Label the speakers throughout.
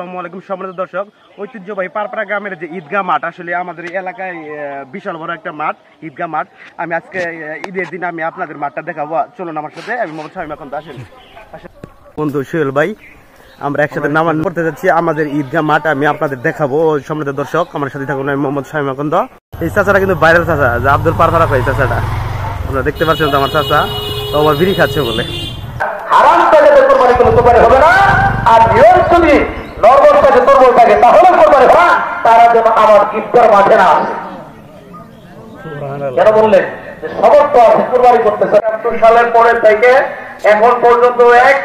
Speaker 1: আসসালামু সম্মানিত দর্শক, ঐতিহ্যবাহী পারপাড়া গ্রামের যে ঈদগাহ মাঠ, আসলে আমাদের এলাকায় বিশাল বড় একটা মাঠ, ঈদগাহ মাঠ। আমি আজকে ঈদের দিন আমি আপনাদের মাঠটা দেখাবো, চলুন আমার সাথে। আমি মোহাম্মদ শামীম, এখন আসেন বন্ধু সোহেল ভাই, আমরা একসাথে নামাজ পড়তে যাচ্ছি আমাদের ঈদগাহ মাঠ। আমি আপনাদের দেখাবো সম্মানিত দর্শক, আমার সাথে থাকুন। আমি মোহাম্মদ শামীম। এখন তো এই চাচাটা কিন্তু বাইরের চাচা, যে আব্দুল পারপাড়া ভাই চাচাটা, আপনারা দেখতে পাচ্ছেন তো আমার চাচা, তো আমার বিড়ি খাচ্ছে বলে।
Speaker 2: হারাম টাকাতে কোরবানি কোনো কোরবানি হবে না। আর নিয়ম যদি নরবর থাকে তরবর থাকে তাহলে কোরবানি হয়, তারা যেন আমার ঈদগাহ মাঠে না আসে। কেন বললেন যে সমর্থ আছে কোরবানি করতেছে। ৭৭ সালের পরে থেকে এখন পর্যন্ত এক,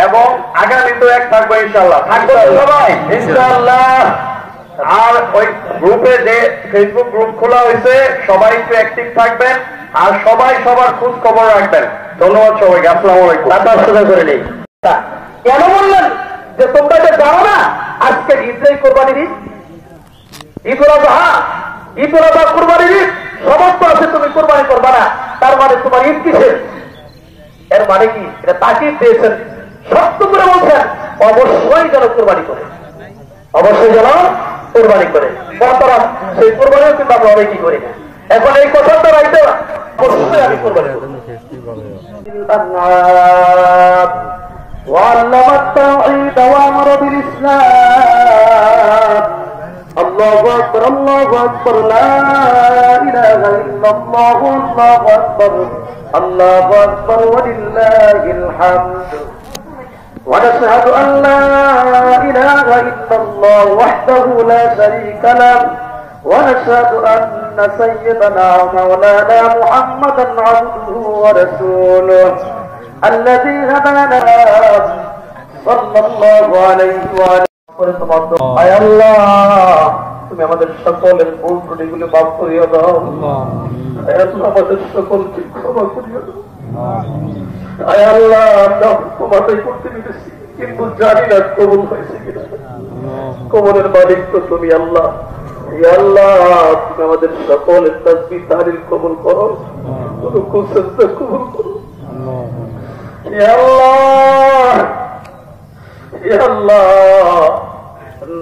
Speaker 2: এবং আগামীতেও এক থাকবে ইনশাআল্লাহ। থাকবে সবাই ইনশাআল্লাহ। আর ওই গ্রুপে যে ফেসবুক গ্রুপ খোলা হয়েছে, সবাই একটু অ্যাক্টিভ থাকবেন আর সবাই সবার খোঁজ খবর রাখবেন। ধন্যবাদ সবাইকে। আসসালামু আলাইকুম। করে নেই কেন বললেন যে তোমরা যে জানো না আজকে ঈদের কোরবানির ঈদ, ঈদুল আযহা, ঈদুল আযহা কোরবানির ঈদ সমস্ত আছে, তুমি কোরবানি করবা না, তার মানে তোমার ঈদ কিসের? এর মানে কি? এটা তাকিদ দিয়েছেন, সত্য করে বলছেন অবশ্যই যেন কোরবানি করে, অবশ্যই যেন কোরবানি করে। বর্তমান সেই কোরবানিও কিন্তু আমরা অনেকই করি না। এখন এই কথাটা রাইতে অবশ্যই আমি কোরবানি করি। وعلم التوحيد وامر بالاسلام. الله اكبر الله اكبر لا اله الا الله الله اكبر الله اكبر ولله الحمد. ونشهد ان لا اله الا الله وحده لا شريك له ونشهد ان سيدنا ومولانا محمدا عبده ورسوله الذي هدانا صلى الله عليه وآله وسلم. আয় আল্লাহ, তুমি আমাদের সকলের ভুল ত্রুটিগুলো মাফ করিয়া দাও। আয় আল্লাহ, আমাদের সকলকে ক্ষমা করিয়া দাও। আয় আল্লাহ, আমরা ক্ষমাটাই করতে পেরেছি, কিন্তু জানি না কবুল হয়েছে কিনা। কবুলের মালিক তো তুমি আল্লাহ। আল্লাহ, তুমি আমাদের সকলের তাসবিহ তাহলিল কবুল করো, রুকু সিজদা কবুল করো।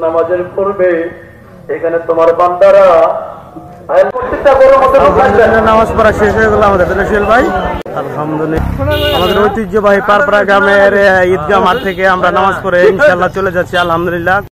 Speaker 2: নামাজের পূর্বে এখানে তোমার বান্দারা
Speaker 1: নামাজ পড়া শেষ হয়ে গেল আমাদের সোহেল ভাই। আলহামদুলিল্লাহ, আমাদের ঐতিহ্যবাহী পারপাড়া গ্রামের ঈদগাহ মাঠ থেকে আমরা নামাজ পড়ে ইনশাআল্লাহ চলে যাচ্ছি। আলহামদুলিল্লাহ।